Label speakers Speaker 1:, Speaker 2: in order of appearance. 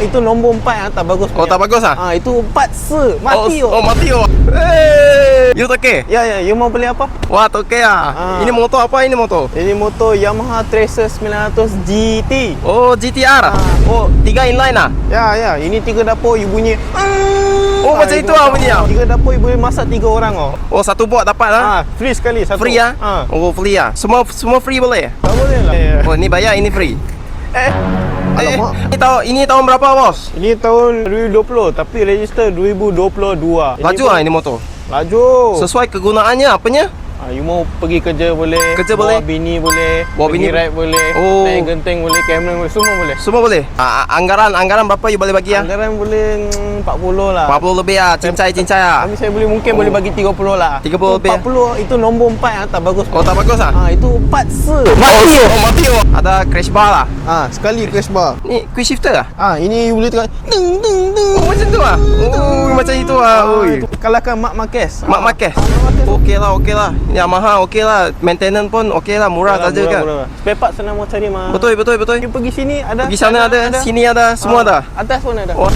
Speaker 1: Itu nombor 4 yang tak bagus
Speaker 2: Oh,
Speaker 1: punya.
Speaker 2: tak bagus ah?
Speaker 1: Itu 4 se. Mati
Speaker 2: Oh, mati oh. Hey, you okay?
Speaker 1: Ya, you mau beli apa?
Speaker 2: Wah, okay ah. Ini motor apa ini motor?
Speaker 1: Ini motor Yamaha Tracer 900 GT.
Speaker 2: Oh, GTR. Oh, 3 inline ah?
Speaker 1: Ya, ini 3 dapur you bunyi.
Speaker 2: Oh, macam itu ah bunyi ah.
Speaker 1: 3 dapur you boleh masak 3 orang oh.
Speaker 2: Oh, satu buat dapat ah.
Speaker 1: Free sekali satu.
Speaker 2: Free ah? Oh, free ah. Semua free boleh?
Speaker 1: Tak boleh lah.
Speaker 2: Oh, ini bayar, ini free.
Speaker 1: Alamak.
Speaker 2: Ini tahun berapa bos?
Speaker 1: Ini tahun 2020 tapi register 2022.
Speaker 2: Laju ah ini motor.
Speaker 1: Laju.
Speaker 2: Sesuai kegunaannya apanya?
Speaker 1: You mau pergi kerja boleh.
Speaker 2: Kerja
Speaker 1: bawa
Speaker 2: boleh.
Speaker 1: bini boleh.
Speaker 2: Bawa
Speaker 1: pergi
Speaker 2: bini
Speaker 1: ride boleh.
Speaker 2: Oh.
Speaker 1: Naik genteng boleh. Kamera boleh. Semua boleh.
Speaker 2: Semua boleh. Anggaran berapa you boleh bagi ah?
Speaker 1: Anggaran boleh 40 lah.
Speaker 2: 40 lebih ah, cincai ah.
Speaker 1: Kami saya mungkin boleh bagi 30 lah.
Speaker 2: 30
Speaker 1: itu
Speaker 2: lebih.
Speaker 1: 40 itu nombor 4 yang tak bagus.
Speaker 2: Oh, tak bagus ah?
Speaker 1: Itu 4 se.
Speaker 2: Mati oh. Mati oh. Ada crash bar lah.
Speaker 1: Sekali crash bar.
Speaker 2: Ni quick shifter ah?
Speaker 1: Ini you boleh tekan ding ding ding.
Speaker 2: Oh, macam tu ah? Oh, macam itu ah. Oi.
Speaker 1: Kalahkan Marc Marquez.
Speaker 2: Marc Marquez. Okey lah. Yamaha okey lah. Maintenance pun okey lah, murah saja kan.
Speaker 1: Spare part senang mau cari mah.
Speaker 2: Betul.
Speaker 1: You pergi sini ada.
Speaker 2: Pergi sana ada, sini ada, semua ada.
Speaker 1: Atas pun ada.
Speaker 2: Oh.